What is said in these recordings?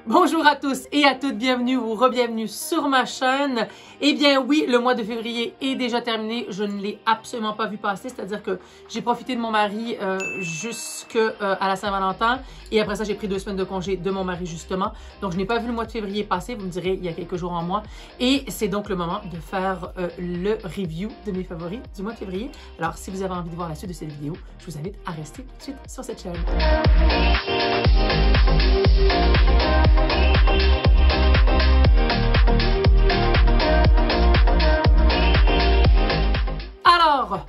Bonjour à tous et à toutes, bienvenue ou re-bienvenue sur ma chaîne. Eh bien oui, le mois de février est déjà terminé, je ne l'ai absolument pas vu passer, c'est-à-dire que j'ai profité de mon mari jusqu'à la Saint-Valentin et après ça j'ai pris 2 semaines de congé de mon mari justement. Donc je n'ai pas vu le mois de février passer, vous me direz il y a quelques jours en mois. Et c'est donc le moment de faire le review de mes favoris du mois de février. Alors si vous avez envie de voir la suite de cette vidéo, je vous invite à rester tout de suite sur cette chaîne. Alors,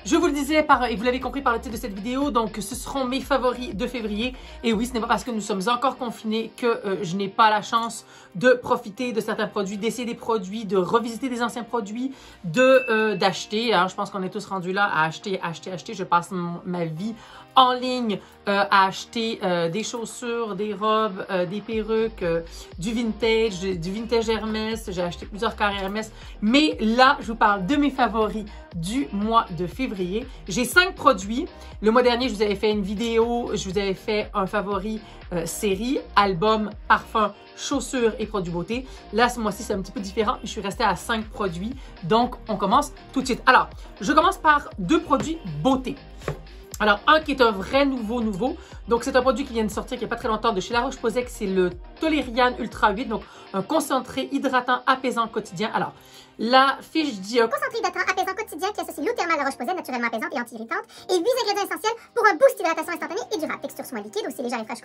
je vous le disais, et vous l'avez compris par le titre de cette vidéo, donc ce seront mes favoris de février. Et oui, ce n'est pas parce que nous sommes encore confinés que je n'ai pas la chance de profiter de certains produits, d'essayer des produits, de revisiter des anciens produits, d'acheter. Je pense qu'on est tous rendus là à acheter. Je passe ma vie en ligne à acheter des chaussures, des robes, des perruques, du vintage Hermès. J'ai acheté plusieurs carrés Hermès. Mais là, je vous parle de mes favoris du mois de février. J'ai 5 produits. Le mois dernier, je vous avais fait une vidéo, je vous avais fait un favori série, album, parfum, chaussures et produits beauté. Là, ce mois-ci, c'est un petit peu différent. Je suis restée à 5 produits. Donc, on commence tout de suite. Alors, je commence par 2 produits beauté. Alors, un qui est un vrai nouveau. Donc, c'est un produit qui vient de sortir il n'y a pas très longtemps de chez La Roche-Posay, c'est le Toleriane Ultra 8. Donc, un concentré hydratant apaisant quotidien. Alors, la fiche dit un concentré hydratant apaisant quotidien qui associe l'eau thermale La Roche-Posay naturellement apaisante et anti-irritante et 8 ingrédients essentiels pour un boost d'hydratation instantanée et durable. Texture soin liquide, aussi légère et fraîche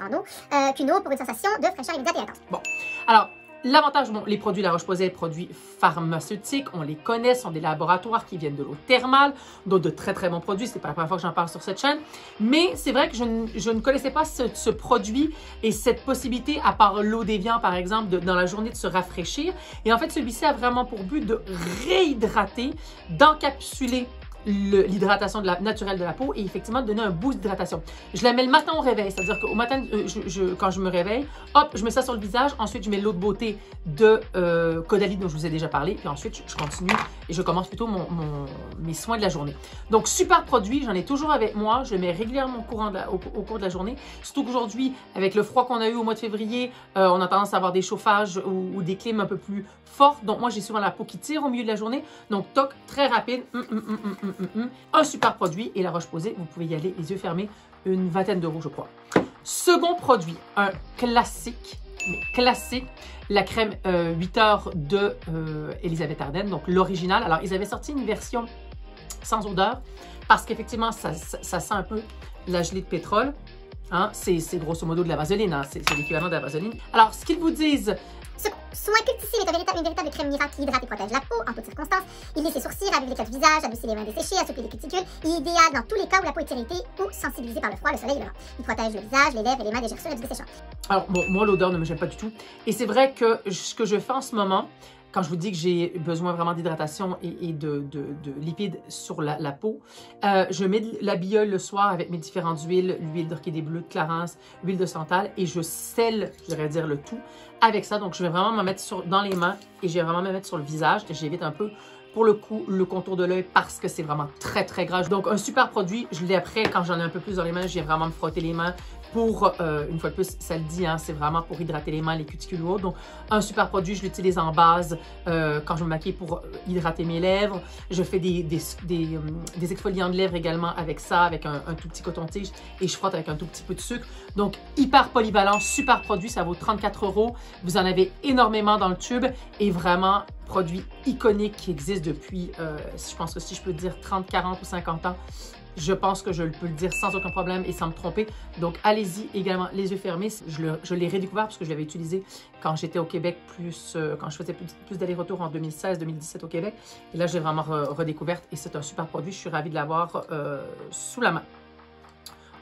qu'une eau pour une sensation de fraîcheur immédiate et intense. Bon, alors, l'avantage, bon, les produits La Roche-Posay, produits pharmaceutiques, on les connaît, sont des laboratoires qui viennent de l'eau thermale, donc de très bons produits. C'est pas la première fois que j'en parle sur cette chaîne, mais c'est vrai que je ne connaissais pas ce produit et cette possibilité, à part l'eau d'évian par exemple, dans la journée de se rafraîchir. Et en fait, celui-ci a vraiment pour but de réhydrater, d'encapsuler l'hydratation naturelle de la peau et effectivement de donner un boost d'hydratation. Je la mets le matin au réveil, c'est-à-dire qu'au matin, quand je me réveille, hop, je mets ça sur le visage. Ensuite, je mets l'eau de beauté de Caudalie dont je vous ai déjà parlé. Puis ensuite, je continue et je commence plutôt mes soins de la journée. Donc, super produit, j'en ai toujours avec moi. Je le mets régulièrement au cours de la journée. Surtout qu'aujourd'hui, avec le froid qu'on a eu au mois de février, on a tendance à avoir des chauffages ou des clims un peu plus fortes. Donc, moi, j'ai souvent la peau qui tire au milieu de la journée. Donc, toc, très rapide. Un super produit et La Roche-Posay, vous pouvez y aller les yeux fermés, une vingtaine d'euros je crois. Second produit, un classique, la crème 8 heures de Elisabeth Arden, donc l'original. Alors ils avaient sorti une version sans odeur parce qu'effectivement ça sent un peu la gelée de pétrole. Hein? C'est grosso modo de la vaseline, hein? C'est l'équivalent de la vaseline. Alors ce qu'ils vous disent, ce soin cultissime est une véritable crème miracle qui hydrate et protège la peau en toutes circonstances. Il lisse les sourcils, ravive les taches du visage, adoucit les mains desséchées, assouplit les cuticules. Il est idéal dans tous les cas où la peau est irritée ou sensibilisée par le froid, le soleil et le vent. Il protège le visage, les lèvres et les mains des gerçures et du desséchant. Alors bon, moi l'odeur ne me gêne pas du tout. Et c'est vrai que ce que je fais en ce moment, quand je vous dis que j'ai besoin vraiment d'hydratation et de lipides sur la peau, je mets de la billeule le soir avec mes différentes huiles, l'huile d'orchidée bleue, de Clarence, l'huile de santal et je scelle, je devrais dire, le tout avec ça. Donc, je vais vraiment me mettre dans les mains et je vais vraiment me mettre sur le visage et j'évite un peu, pour le coup, le contour de l'œil parce que c'est vraiment très gras. Donc, un super produit. Je l'ai après, quand j'en ai un peu plus dans les mains, j'ai vraiment me frotter les mains pour, une fois de plus, ça le dit, hein, c'est vraiment pour hydrater les mains, les cuticules ou autres. Donc, un super produit, je l'utilise en base quand je me maquille pour hydrater mes lèvres. Je fais des exfoliants de lèvres également avec ça, avec un tout petit coton-tige et je frotte avec un tout petit peu de sucre. Donc, hyper polyvalent, super produit, ça vaut 34 €. Vous en avez énormément dans le tube et vraiment, produit iconique qui existe depuis, je pense que si je peux dire 30, 40 ou 50 ans. Je pense que je peux le dire sans aucun problème et sans me tromper. Donc, allez-y également les yeux fermés. Je l'ai redécouvert parce que je l'avais utilisé quand j'étais au Québec, quand je faisais plus d'allers-retours en 2016-2017 au Québec. Et là, j'ai vraiment redécouvert et c'est un super produit. Je suis ravie de l'avoir sous la main.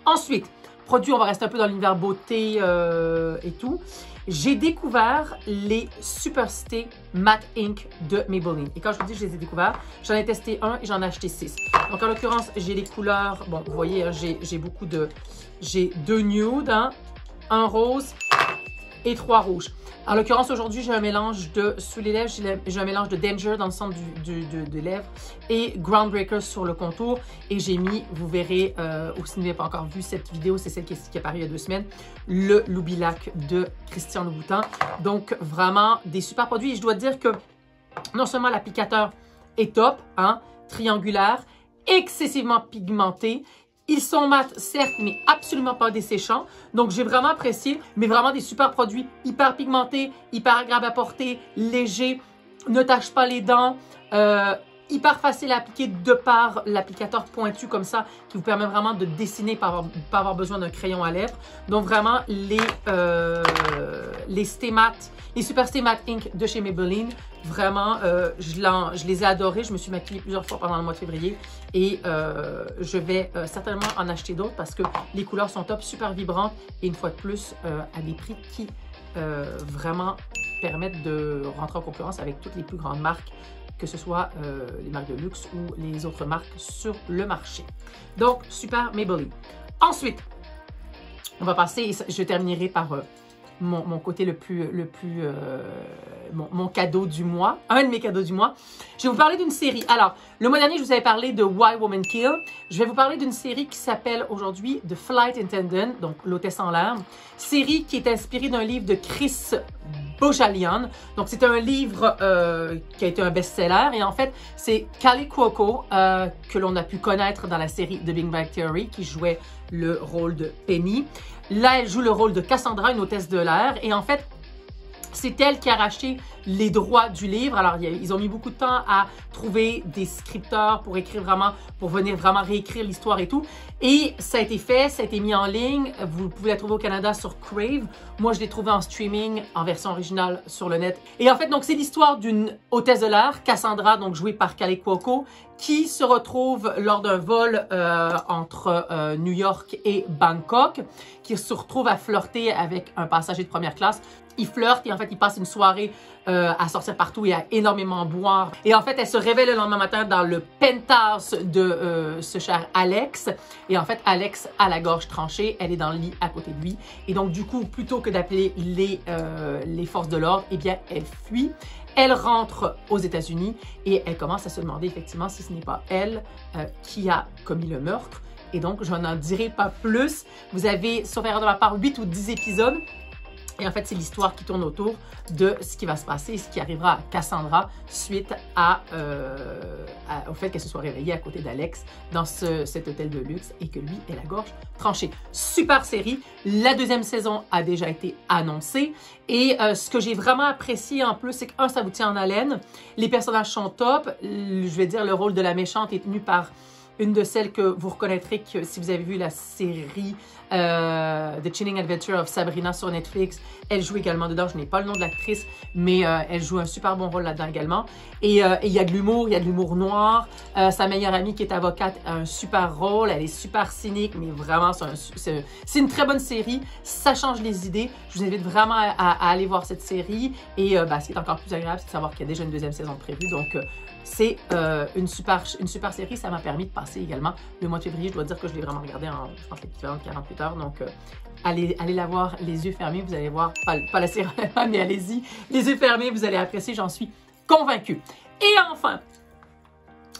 Ensuite, produit, on va rester un peu dans l'univers beauté et tout. J'ai découvert les Superstay Matte Ink de Maybelline. Et quand je vous dis que je les ai découverts, j'en ai testé un et j'en ai acheté 6. Donc en l'occurrence, j'ai les couleurs, bon, vous voyez, hein, j'ai 2 nudes, hein, un rose et 3 rouges. En l'occurrence, aujourd'hui, j'ai un mélange de, sous les lèvres, j'ai un mélange de Danger dans le centre des lèvres et Groundbreaker sur le contour. Et j'ai mis, vous verrez, ou si vous n'avez pas encore vu cette vidéo, c'est celle qui est apparue il y a 2 semaines, le Loubilac de Christian Louboutin. Donc, vraiment, des super produits. Et je dois dire que non seulement l'applicateur est top, hein, triangulaire, excessivement pigmenté. Ils sont mat, certes, mais absolument pas desséchants. Donc, j'ai vraiment apprécié, mais vraiment des super produits, hyper pigmentés, hyper agréables à porter, légers, ne tâchent pas les dents, hyper facile à appliquer de par l'applicateur pointu comme ça, qui vous permet vraiment de dessiner pas avoir besoin d'un crayon à lèvres. Donc, vraiment, les Stay Matte, les Super Stay Matte Ink de chez Maybelline, vraiment, je les ai adorés. Je me suis maquillée plusieurs fois pendant le mois de février et je vais certainement en acheter d'autres parce que les couleurs sont top, super vibrantes et une fois de plus, à des prix qui vraiment permettent de rentrer en concurrence avec toutes les plus grandes marques, que ce soit les marques de luxe ou les autres marques sur le marché. Donc, super Maybelline. Ensuite, on va passer, je terminerai par mon côté mon cadeau du mois, un de mes cadeaux du mois. Je vais vous parler d'une série. Alors, le mois dernier, je vous avais parlé de Why Women Kill. Je vais vous parler d'une série qui s'appelle aujourd'hui The Flight Attendant, donc l'hôtesse en l'air. Série qui est inspirée d'un livre de Chris Bohjalian. Donc, c'est un livre qui a été un best-seller. Et en fait, c'est Kaley Cuoco, que l'on a pu connaître dans la série The Big Bang Theory, qui jouait le rôle de Penny. Là, elle joue le rôle de Cassandra, une hôtesse de l'air. Et en fait, c'est elle qui a racheté les droits du livre. Alors, ils ont mis beaucoup de temps à trouver des scripteurs pour écrire vraiment, pour venir vraiment réécrire l'histoire et tout. Et ça a été fait, ça a été mis en ligne. Vous pouvez la trouver au Canada sur Crave. Moi, je l'ai trouvée en streaming, en version originale sur le net. Et en fait, donc, c'est l'histoire d'une hôtesse de l'air, Cassandra, donc jouée par Kaley Cuoco, qui se retrouve lors d'un vol entre New York et Bangkok, qui se retrouve à flirter avec un passager de première classe. Il flirte et en fait, il passe une soirée à sortir partout et à énormément boire. Et en fait, elle se réveille le lendemain matin dans le penthouse de ce cher Alex. Et en fait, Alex a la gorge tranchée. Elle est dans le lit à côté de lui. Et donc, du coup, plutôt que d'appeler les forces de l'ordre, eh bien, elle fuit. Elle rentre aux États-Unis et elle commence à se demander effectivement si ce n'est pas elle qui a commis le meurtre. Et donc, je n'en dirai pas plus. Vous avez, sauf erreur de ma part, 8 ou 10 épisodes. Et en fait, c'est l'histoire qui tourne autour de ce qui va se passer et ce qui arrivera à Cassandra suite au fait qu'elle se soit réveillée à côté d'Alex dans cet hôtel de luxe et que lui ait la gorge tranchée. Super série. La 2e saison a déjà été annoncée. Et ce que j'ai vraiment apprécié en plus, c'est que, ça vous tient en haleine. Les personnages sont top. Je vais dire, le rôle de la méchante est tenu par une de celles que vous reconnaîtrez que si vous avez vu la série The Chilling Adventure of Sabrina sur Netflix. Elle joue également dedans. Je n'ai pas le nom de l'actrice, mais elle joue un super bon rôle là-dedans également. Et il y a de l'humour, il y a de l'humour noir. Sa meilleure amie qui est avocate a un super rôle. Elle est super cynique, mais vraiment, c'est une très bonne série. Ça change les idées. Je vous invite vraiment à aller voir cette série. Et ce qui est encore plus agréable, c'est de savoir qu'il y a déjà une 2e saison prévue. Donc, c'est une super série. Ça m'a permis de passer également le mois de février. Je dois dire que je l'ai vraiment regardé en, je pense, l'équivalent de 48 heures. Donc, allez la voir les yeux fermés. Vous allez voir, pas la série, mais allez-y. Les yeux fermés, vous allez apprécier. J'en suis convaincue. Et enfin,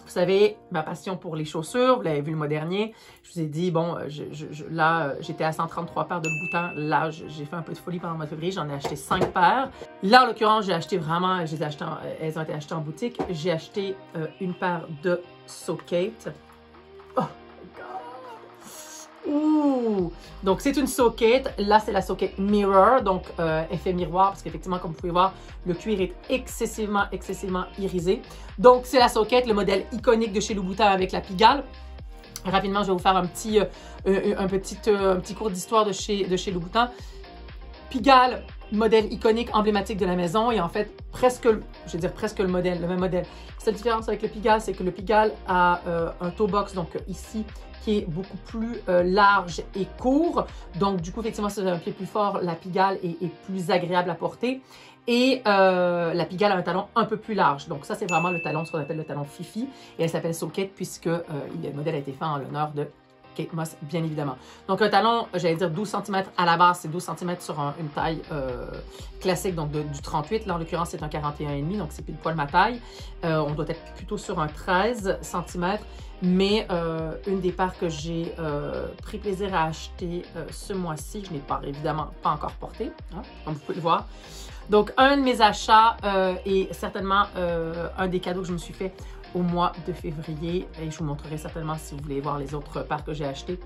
vous savez, ma passion pour les chaussures, vous l'avez vu le mois dernier. Je vous ai dit, bon, là, j'étais à 133 paires de Louboutin. Là, j'ai fait un peu de folie pendant le mois de février. J'en ai acheté 5 paires. Là, en l'occurrence, j'ai acheté vraiment, elles ont été achetées en boutique. J'ai acheté une paire de So-Kate. Oh my God! Ouh! Donc, c'est une So-Kate. Là, c'est la So-Kate Mirror, donc effet miroir, parce qu'effectivement, comme vous pouvez voir, le cuir est excessivement irisé. Donc, c'est la So-Kate, le modèle iconique de chez Louboutin avec la Pigalle. Rapidement, je vais vous faire un petit cours d'histoire de chez Louboutin. Pigalle, modèle iconique, emblématique de la maison et en fait, presque le même modèle. La seule différence avec le Pigalle, c'est que le Pigalle a un toe box, donc ici, qui est beaucoup plus large et court. Donc, du coup, effectivement, si vous avez un pied plus fort, la Pigalle est plus agréable à porter. Et la Pigalle a un talon un peu plus large. Donc, ça, c'est vraiment le talon, ce qu'on appelle le talon Fifi. Et elle s'appelle So-Kate puisque le modèle a été fait en l'honneur de Kate Moss, bien évidemment. Donc, un talon, j'allais dire 12 cm à la base, c'est 12 cm sur une taille classique, donc du 38. Là, en l'occurrence, c'est un 41,5, donc c'est pile poil ma taille. On doit être plutôt sur un 13 cm, mais une des paires que j'ai pris plaisir à acheter ce mois-ci, je n'ai pas, évidemment pas encore porté, hein, comme vous pouvez le voir. Donc, un de mes achats est certainement un des cadeaux que je me suis fait au mois de février. Et je vous montrerai certainement si vous voulez voir les autres paires que j'ai achetées.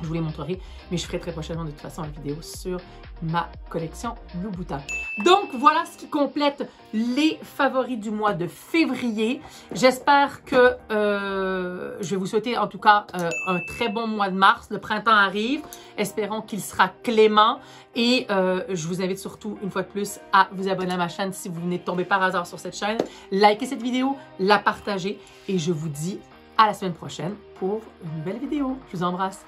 Je vous les montrerai, mais je ferai très prochainement de toute façon une vidéo sur ma collection Louboutin. Donc, voilà ce qui complète les favoris du mois de février. J'espère que je vais vous souhaiter en tout cas un très bon mois de mars. Le printemps arrive. Espérons qu'il sera clément. Et je vous invite surtout, une fois de plus, à vous abonner à ma chaîne si vous venez de tomber par hasard sur cette chaîne. Likez cette vidéo, la partagez. Et je vous dis à la semaine prochaine pour une nouvelle vidéo. Je vous embrasse.